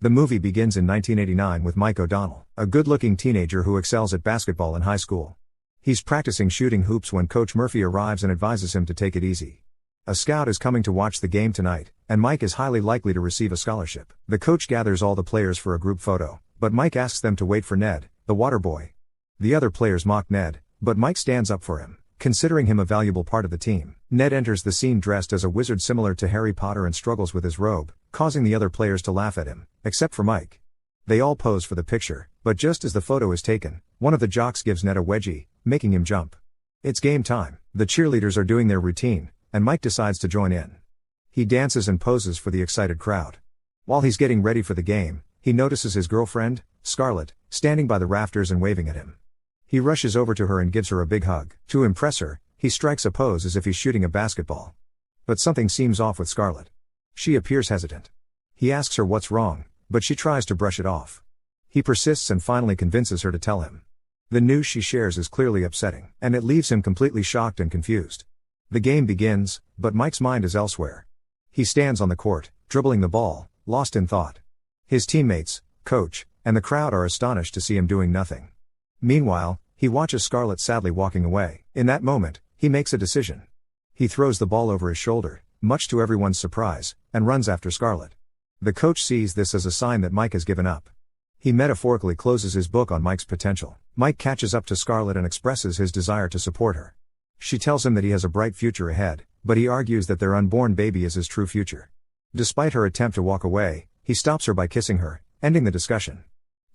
The movie begins in 1989 with Mike O'Donnell, a good-looking teenager who excels at basketball in high school. He's practicing shooting hoops when Coach Murphy arrives and advises him to take it easy. A scout is coming to watch the game tonight, and Mike is highly likely to receive a scholarship. The coach gathers all the players for a group photo, but Mike asks them to wait for Ned, the water boy. The other players mock Ned, but Mike stands up for him, considering him a valuable part of the team. Ned enters the scene dressed as a wizard similar to Harry Potter and struggles with his robe, causing the other players to laugh at him, except for Mike. They all pose for the picture, but just as the photo is taken, one of the jocks gives Ned a wedgie, making him jump. It's game time. The cheerleaders are doing their routine, and Mike decides to join in. He dances and poses for the excited crowd. While he's getting ready for the game, he notices his girlfriend, Scarlett, standing by the rafters and waving at him. He rushes over to her and gives her a big hug. To impress her, he strikes a pose as if he's shooting a basketball. But something seems off with Scarlett. She appears hesitant. He asks her what's wrong, but she tries to brush it off. He persists and finally convinces her to tell him. The news she shares is clearly upsetting, and it leaves him completely shocked and confused. The game begins, but Mike's mind is elsewhere. He stands on the court, dribbling the ball, lost in thought. His teammates, coach, and the crowd are astonished to see him doing nothing. Meanwhile, he watches Scarlett sadly walking away. In that moment, he makes a decision. He throws the ball over his shoulder, much to everyone's surprise, and runs after Scarlett. The coach sees this as a sign that Mike has given up. He metaphorically closes his book on Mike's potential. Mike catches up to Scarlett and expresses his desire to support her. She tells him that he has a bright future ahead, but he argues that their unborn baby is his true future. Despite her attempt to walk away, he stops her by kissing her, ending the discussion.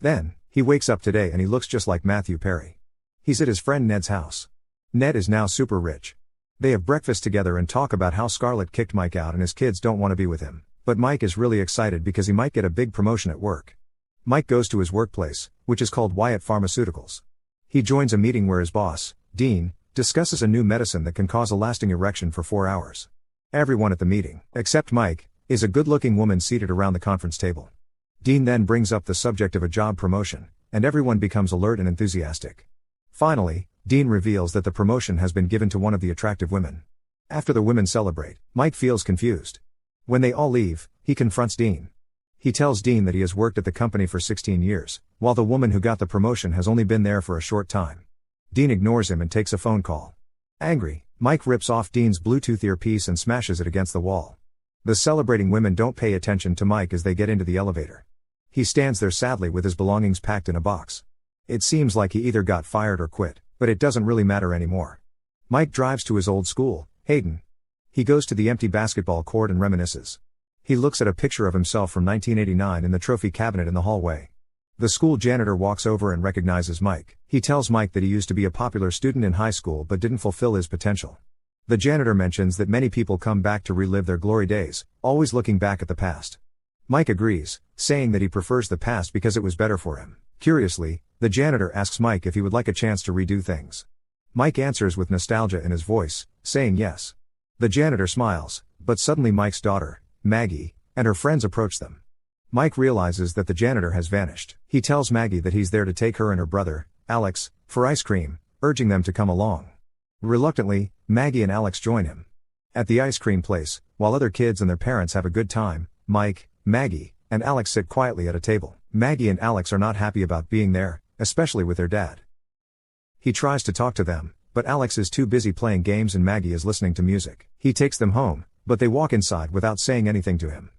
Then, he wakes up today and he looks just like Matthew Perry. He's at his friend Ned's house. Ned is now super rich. They have breakfast together and talk about how Scarlett kicked Mike out and his kids don't want to be with him, but Mike is really excited because he might get a big promotion at work. Mike goes to his workplace, which is called Wyatt Pharmaceuticals. He joins a meeting where his boss, Dean, discusses a new medicine that can cause a lasting erection for 4 hours. Everyone at the meeting, except Mike, is a good-looking woman seated around the conference table. Dean then brings up the subject of a job promotion, and everyone becomes alert and enthusiastic. Finally, Dean reveals that the promotion has been given to one of the attractive women. After the women celebrate, Mike feels confused. When they all leave, he confronts Dean. He tells Dean that he has worked at the company for 16 years, while the woman who got the promotion has only been there for a short time. Dean ignores him and takes a phone call. Angry, Mike rips off Dean's Bluetooth earpiece and smashes it against the wall. The celebrating women don't pay attention to Mike as they get into the elevator. He stands there sadly with his belongings packed in a box. It seems like he either got fired or quit, but it doesn't really matter anymore. Mike drives to his old school, Hayden. He goes to the empty basketball court and reminisces. He looks at a picture of himself from 1989 in the trophy cabinet in the hallway. The school janitor walks over and recognizes Mike. He tells Mike that he used to be a popular student in high school but didn't fulfill his potential. The janitor mentions that many people come back to relive their glory days, always looking back at the past. Mike agrees, saying that he prefers the past because it was better for him. Curiously, the janitor asks Mike if he would like a chance to redo things. Mike answers with nostalgia in his voice, saying yes. The janitor smiles, but suddenly Mike's daughter, Maggie, and her friends approach them. Mike realizes that the janitor has vanished. He tells Maggie that he's there to take her and her brother, Alex, for ice cream, urging them to come along. Reluctantly, Maggie and Alex join him. At the ice cream place, while other kids and their parents have a good time, Mike, Maggie, and Alex sit quietly at a table. Maggie and Alex are not happy about being there, especially with their dad. He tries to talk to them, but Alex is too busy playing games and Maggie is listening to music. He takes them home, but they walk inside without saying anything to him.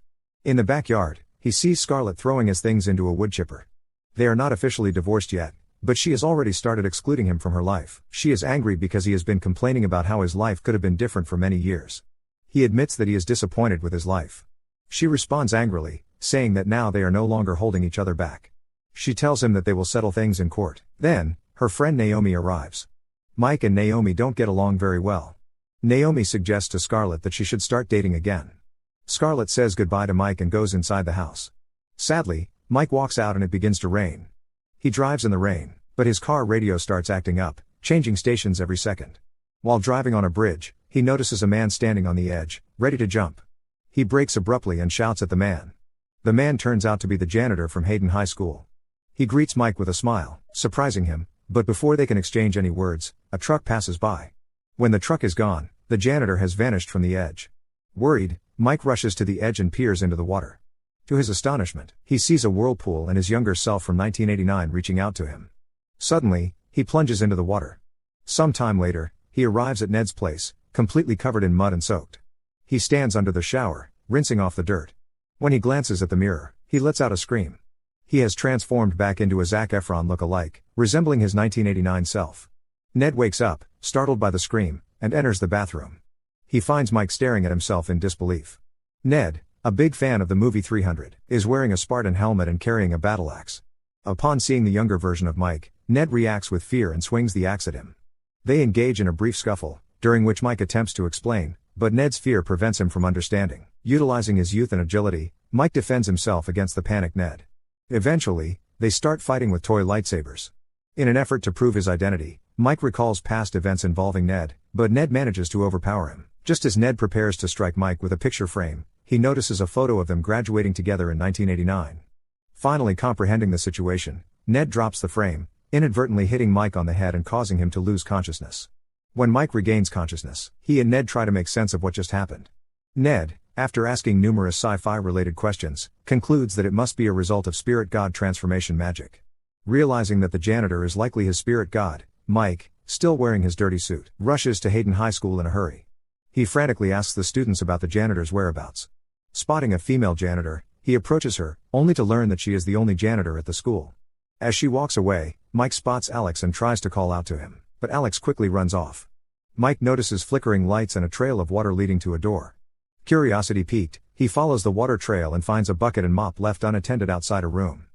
In the backyard, he sees Scarlett throwing his things into a wood chipper. They are not officially divorced yet, but she has already started excluding him from her life. She is angry because he has been complaining about how his life could have been different for many years. He admits that he is disappointed with his life. She responds angrily, saying that now they are no longer holding each other back. She tells him that they will settle things in court. Then, her friend Naomi arrives. Mike and Naomi don't get along very well. Naomi suggests to Scarlett that she should start dating again. Scarlett says goodbye to Mike and goes inside the house. Sadly, Mike walks out and it begins to rain. He drives in the rain, but his car radio starts acting up, changing stations every second. While driving on a bridge, he notices a man standing on the edge, ready to jump. He brakes abruptly and shouts at the man. The man turns out to be the janitor from Hayden High School. He greets Mike with a smile, surprising him, but before they can exchange any words, a truck passes by. When the truck is gone, the janitor has vanished from the edge. Worried, Mike rushes to the edge and peers into the water. To his astonishment, he sees a whirlpool and his younger self from 1989 reaching out to him. Suddenly, he plunges into the water. Some time later, he arrives at Ned's place, completely covered in mud and soaked. He stands under the shower, rinsing off the dirt. When he glances at the mirror, he lets out a scream. He has transformed back into a Zac Efron look-alike, resembling his 1989 self. Ned wakes up, startled by the scream, and enters the bathroom. He finds Mike staring at himself in disbelief. Ned, a big fan of the movie 300, is wearing a Spartan helmet and carrying a battle axe. Upon seeing the younger version of Mike, Ned reacts with fear and swings the axe at him. They engage in a brief scuffle, during which Mike attempts to explain, but Ned's fear prevents him from understanding. Utilizing his youth and agility, Mike defends himself against the panicked Ned. Eventually, they start fighting with toy lightsabers. In an effort to prove his identity, Mike recalls past events involving Ned, but Ned manages to overpower him. Just as Ned prepares to strike Mike with a picture frame, he notices a photo of them graduating together in 1989. Finally comprehending the situation, Ned drops the frame, inadvertently hitting Mike on the head and causing him to lose consciousness. When Mike regains consciousness, he and Ned try to make sense of what just happened. Ned, after asking numerous sci-fi related questions, concludes that it must be a result of spirit god transformation magic. Realizing that the janitor is likely his spirit god, Mike, still wearing his dirty suit, rushes to Hayden High School in a hurry. He frantically asks the students about the janitor's whereabouts. Spotting a female janitor, he approaches her, only to learn that she is the only janitor at the school. As she walks away, Mike spots Alex and tries to call out to him, but Alex quickly runs off. Mike notices flickering lights and a trail of water leading to a door. Curiosity piqued, he follows the water trail and finds a bucket and mop left unattended outside a room.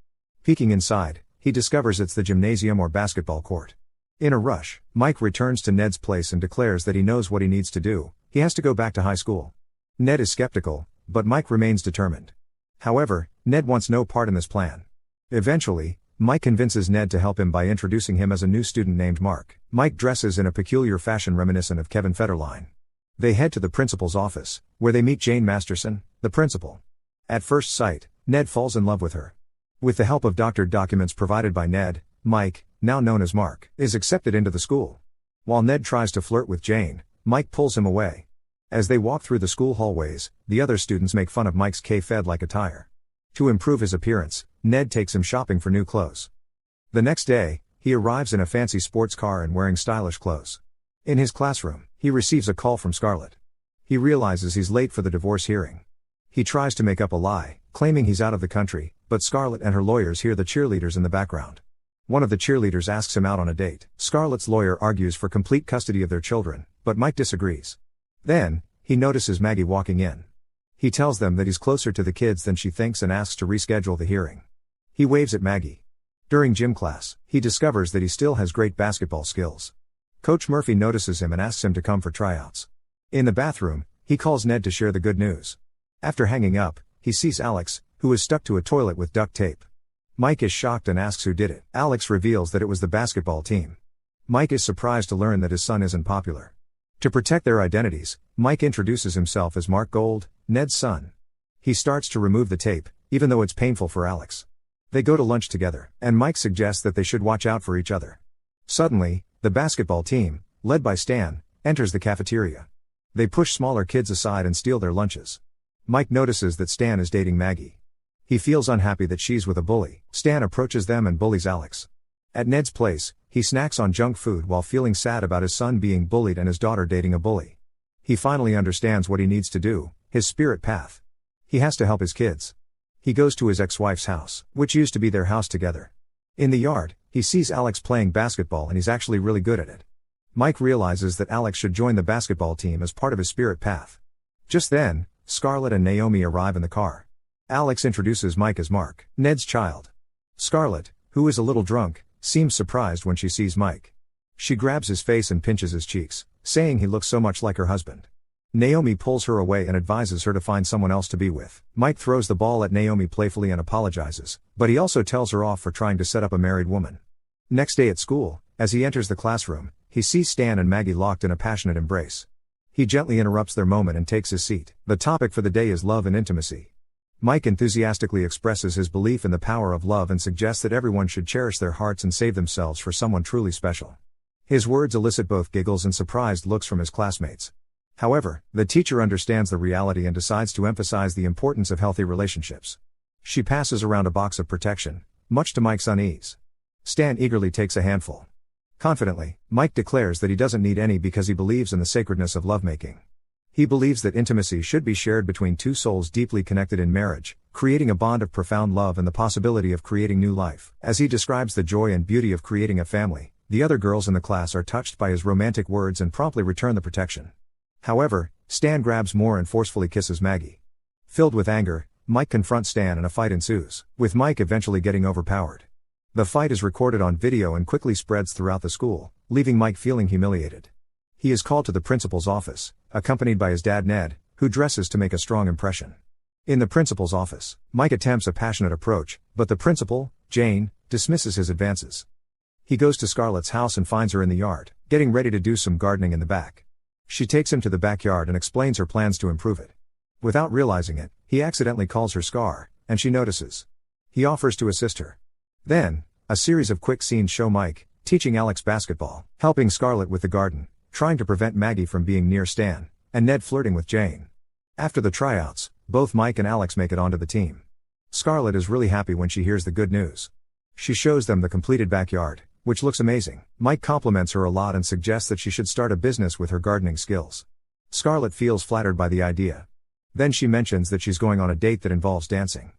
Peeking inside, he discovers it's the gymnasium or basketball court. In a rush, Mike returns to Ned's place and declares that he knows what he needs to do. He has to go back to high school. Ned is skeptical, but Mike remains determined. However, Ned wants no part in this plan. Eventually, Mike convinces Ned to help him by introducing him as a new student named Mark. Mike dresses in a peculiar fashion reminiscent of Kevin Federline. They head to the principal's office, where they meet Jane Masterson, the principal. At first sight, Ned falls in love with her. With the help of doctored documents provided by Ned, Mike, now known as Mark, is accepted into the school. While Ned tries to flirt with Jane, Mike pulls him away. As they walk through the school hallways, the other students make fun of Mike's K-Fed-like attire. To improve his appearance, Ned takes him shopping for new clothes. The next day, he arrives in a fancy sports car and wearing stylish clothes. In his classroom, he receives a call from Scarlett. He realizes he's late for the divorce hearing. He tries to make up a lie, claiming he's out of the country, but Scarlett and her lawyers hear the cheerleaders in the background. One of the cheerleaders asks him out on a date. Scarlett's lawyer argues for complete custody of their children, but Mike disagrees. Then, he notices Maggie walking in. He tells them that he's closer to the kids than she thinks and asks to reschedule the hearing. He waves at Maggie. During gym class, he discovers that he still has great basketball skills. Coach Murphy notices him and asks him to come for tryouts. In the bathroom, he calls Ned to share the good news. After hanging up, he sees Alex, who is stuck to a toilet with duct tape. Mike is shocked and asks who did it. Alex reveals that it was the basketball team. Mike is surprised to learn that his son isn't popular. To protect their identities, Mike introduces himself as Mark Gold, Ned's son. He starts to remove the tape, even though it's painful for Alex. They go to lunch together, and Mike suggests that they should watch out for each other. Suddenly, the basketball team, led by Stan, enters the cafeteria. They push smaller kids aside and steal their lunches. Mike notices that Stan is dating Maggie. He feels unhappy that she's with a bully. Stan approaches them and bullies Alex. At Ned's place, he snacks on junk food while feeling sad about his son being bullied and his daughter dating a bully. He finally understands what he needs to do, his spirit path. He has to help his kids. He goes to his ex-wife's house, which used to be their house together. In the yard, he sees Alex playing basketball and he's actually really good at it. Mike realizes that Alex should join the basketball team as part of his spirit path. Just then, Scarlett and Naomi arrive in the car. Alex introduces Mike as Mark, Ned's child. Scarlett, who is a little drunk, seems surprised when she sees Mike. She grabs his face and pinches his cheeks, saying he looks so much like her husband. Naomi pulls her away and advises her to find someone else to be with. Mike throws the ball at Naomi playfully and apologizes, but he also tells her off for trying to set up a married woman. Next day at school, as he enters the classroom, he sees Stan and Maggie locked in a passionate embrace. He gently interrupts their moment and takes his seat. The topic for the day is love and intimacy. Mike enthusiastically expresses his belief in the power of love and suggests that everyone should cherish their hearts and save themselves for someone truly special. His words elicit both giggles and surprised looks from his classmates. However, the teacher understands the reality and decides to emphasize the importance of healthy relationships. She passes around a box of protection, much to Mike's unease. Stan eagerly takes a handful. Confidently, Mike declares that he doesn't need any because he believes in the sacredness of lovemaking. He believes that intimacy should be shared between two souls deeply connected in marriage, creating a bond of profound love and the possibility of creating new life. As he describes the joy and beauty of creating a family, the other girls in the class are touched by his romantic words and promptly return the protection. However, Stan grabs more and forcefully kisses Maggie. Filled with anger, Mike confronts Stan and a fight ensues, with Mike eventually getting overpowered. The fight is recorded on video and quickly spreads throughout the school, leaving Mike feeling humiliated. He is called to the principal's office, accompanied by his dad Ned, who dresses to make a strong impression. In the principal's office, Mike attempts a passionate approach, but the principal, Jane, dismisses his advances. He goes to Scarlett's house and finds her in the yard, getting ready to do some gardening in the back. She takes him to the backyard and explains her plans to improve it. Without realizing it, he accidentally calls her Scar, and she notices. He offers to assist her. Then, a series of quick scenes show Mike teaching Alex basketball, helping Scarlett with the garden, trying to prevent Maggie from being near Stan, and Ned flirting with Jane. After the tryouts, both Mike and Alex make it onto the team. Scarlett is really happy when she hears the good news. She shows them the completed backyard, which looks amazing. Mike compliments her a lot and suggests that she should start a business with her gardening skills. Scarlett feels flattered by the idea. Then she mentions that she's going on a date that involves dancing.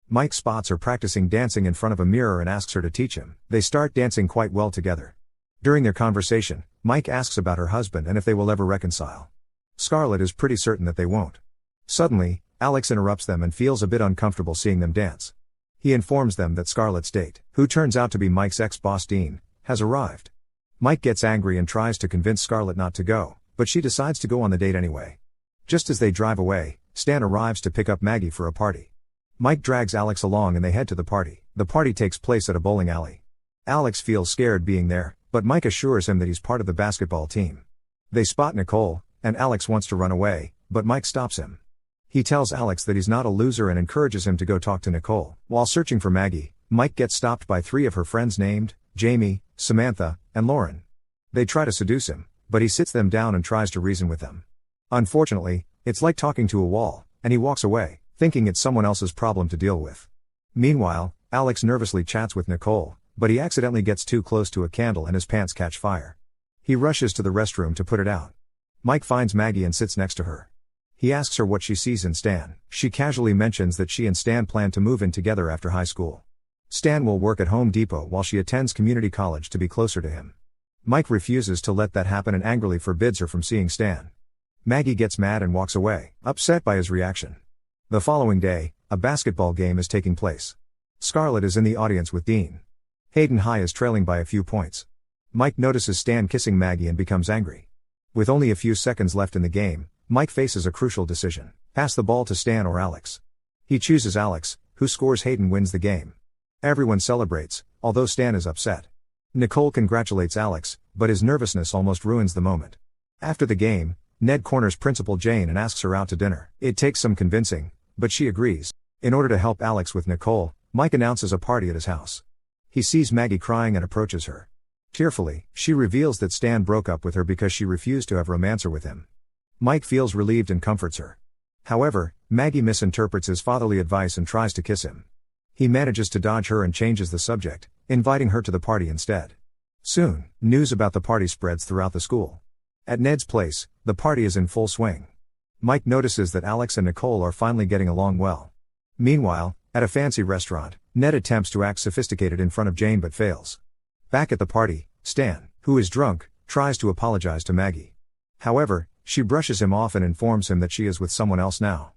Mike spots her practicing dancing in front of a mirror and asks her to teach him. They start dancing quite well together. During their conversation, Mike asks about her husband and if they will ever reconcile. Scarlett is pretty certain that they won't. Suddenly, Alex interrupts them and feels a bit uncomfortable seeing them dance. He informs them that Scarlett's date, who turns out to be Mike's ex-boss Dean, has arrived. Mike gets angry and tries to convince Scarlett not to go, but she decides to go on the date anyway. Just as they drive away, Stan arrives to pick up Maggie for a party. Mike drags Alex along and they head to the party. The party takes place at a bowling alley. Alex feels scared being there, but Mike assures him that he's part of the basketball team. They spot Nicole, and Alex wants to run away, but Mike stops him. He tells Alex that he's not a loser and encourages him to go talk to Nicole. While searching for Maggie, Mike gets stopped by 3 of her friends named Jamie, Samantha, and Lauren. They try to seduce him, but he sits them down and tries to reason with them. Unfortunately, it's like talking to a wall, and he walks away, thinking it's someone else's problem to deal with. Meanwhile, Alex nervously chats with Nicole, but he accidentally gets too close to a candle and his pants catch fire. He rushes to the restroom to put it out. Mike finds Maggie and sits next to her. He asks her what she sees in Stan. She casually mentions that she and Stan plan to move in together after high school. Stan will work at Home Depot while she attends community college to be closer to him. Mike refuses to let that happen and angrily forbids her from seeing Stan. Maggie gets mad and walks away, upset by his reaction. The following day, a basketball game is taking place. Scarlett is in the audience with Dean. Hayden High is trailing by a few points. Mike notices Stan kissing Maggie and becomes angry. With only a few seconds left in the game, Mike faces a crucial decision: pass the ball to Stan or Alex. He chooses Alex, who scores. Hayden wins the game. Everyone celebrates, although Stan is upset. Nicole congratulates Alex, but his nervousness almost ruins the moment. After the game, Ned corners Principal Jane and asks her out to dinner. It takes some convincing, but she agrees. In order to help Alex with Nicole, Mike announces a party at his house. He sees Maggie crying and approaches her. Tearfully, she reveals that Stan broke up with her because she refused to have romancer with him. Mike feels relieved and comforts her. However, Maggie misinterprets his fatherly advice and tries to kiss him. He manages to dodge her and changes the subject, inviting her to the party instead. Soon, news about the party spreads throughout the school. At Ned's place, the party is in full swing. Mike notices that Alex and Nicole are finally getting along well. Meanwhile, at a fancy restaurant, Ned attempts to act sophisticated in front of Jane but fails. Back at the party, Stan, who is drunk, tries to apologize to Maggie. However, she brushes him off and informs him that she is with someone else now.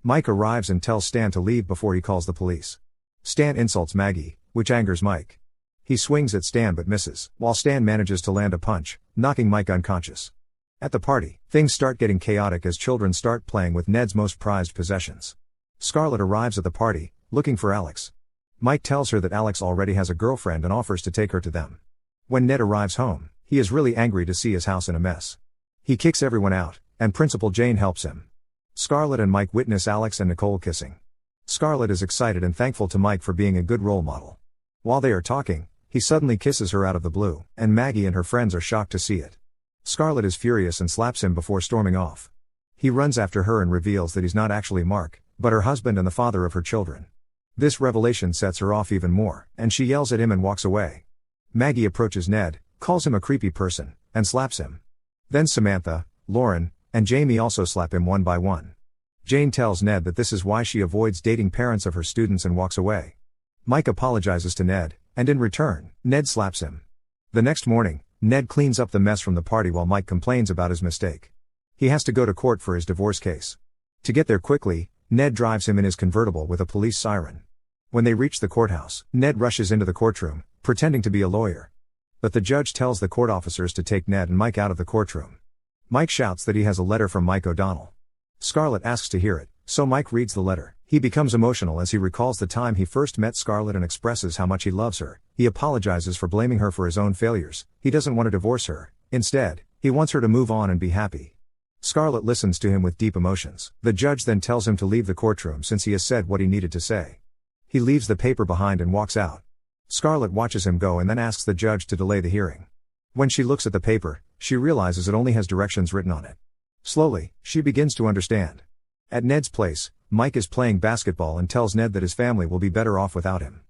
Mike arrives and tells Stan to leave before he calls the police. Stan insults Maggie, which angers Mike. He swings at Stan but misses, while Stan manages to land a punch, knocking Mike unconscious. At the party, things start getting chaotic as children start playing with Ned's most prized possessions. Scarlett arrives at the party, looking for Alex. Mike tells her that Alex already has a girlfriend and offers to take her to them. When Ned arrives home, he is really angry to see his house in a mess. He kicks everyone out, and Principal Jane helps him. Scarlett and Mike witness Alex and Nicole kissing. Scarlett is excited and thankful to Mike for being a good role model. While they are talking, he suddenly kisses her out of the blue, and Maggie and her friends are shocked to see it. Scarlett is furious and slaps him before storming off. He runs after her and reveals that he's not actually Mark, but her husband and the father of her children. This revelation sets her off even more, and she yells at him and walks away. Maggie approaches Ned, calls him a creepy person, and slaps him. Then Samantha, Lauren, and Jamie also slap him one by one. Jane tells Ned that this is why she avoids dating parents of her students and walks away. Mike apologizes to Ned, and in return, Ned slaps him. The next morning, Ned cleans up the mess from the party while Mike complains about his mistake. He has to go to court for his divorce case. To get there quickly, Ned drives him in his convertible with a police siren. When they reach the courthouse, Ned rushes into the courtroom, pretending to be a lawyer. But the judge tells the court officers to take Ned and Mike out of the courtroom. Mike shouts that he has a letter from Mike O'Donnell. Scarlett asks to hear it, so Mike reads the letter. He becomes emotional as he recalls the time he first met Scarlett and expresses how much he loves her. He apologizes for blaming her for his own failures. He doesn't want to divorce her. Instead, he wants her to move on and be happy. Scarlett listens to him with deep emotions. The judge then tells him to leave the courtroom since he has said what he needed to say. He leaves the paper behind and walks out. Scarlett watches him go and then asks the judge to delay the hearing. When she looks at the paper, she realizes it only has directions written on it. Slowly, she begins to understand. At Ned's place, Mike is playing basketball and tells Ned that his family will be better off without him.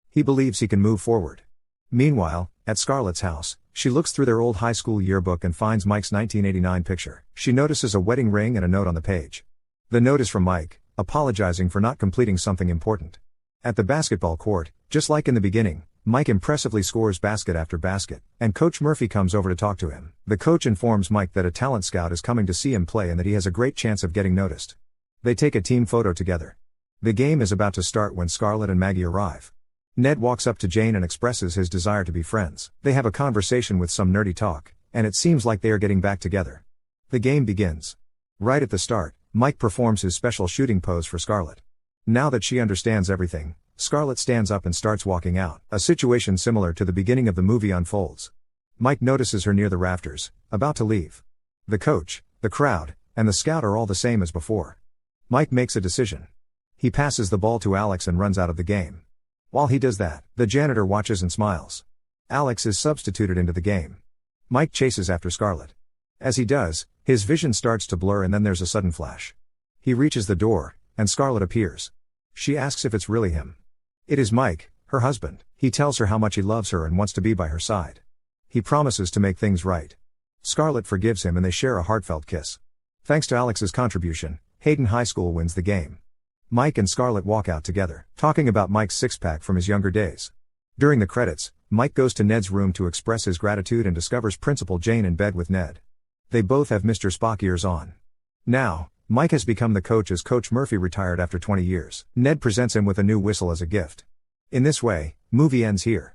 He believes he can move forward. Meanwhile, at Scarlett's house, she looks through their old high school yearbook and finds Mike's 1989 picture. She notices a wedding ring and a note on the page. The note is from Mike, apologizing for not completing something important. At the basketball court, just like in the beginning, Mike impressively scores basket after basket, and Coach Murphy comes over to talk to him. The coach informs Mike that a talent scout is coming to see him play and that he has a great chance of getting noticed. They take a team photo together. The game is about to start when Scarlett and Maggie arrive. Ned walks up to Jane and expresses his desire to be friends. They have a conversation with some nerdy talk, and it seems like they are getting back together. The game begins. Right at the start, Mike performs his special shooting pose for Scarlett. Now that she understands everything, Scarlett stands up and starts walking out. A situation similar to the beginning of the movie unfolds. Mike notices her near the rafters, about to leave. The coach, the crowd, and the scout are all the same as before. Mike makes a decision. He passes the ball to Alex and runs out of the game. While he does that, the janitor watches and smiles. Alex is substituted into the game. Mike chases after Scarlett. As he does, his vision starts to blur and then there's a sudden flash. He reaches the door, and Scarlett appears. She asks if it's really him. It is Mike, her husband. He tells her how much he loves her and wants to be by her side. He promises to make things right. Scarlett forgives him and they share a heartfelt kiss. Thanks to Alex's contribution, Hayden High School wins the game. Mike and Scarlett walk out together, talking about Mike's six-pack from his younger days. During the credits, Mike goes to Ned's room to express his gratitude and discovers Principal Jane in bed with Ned. They both have Mr. Spock ears on. Now, Mike has become the coach as Coach Murphy retired after 20 years. Ned presents him with a new whistle as a gift. In this way, movie ends here.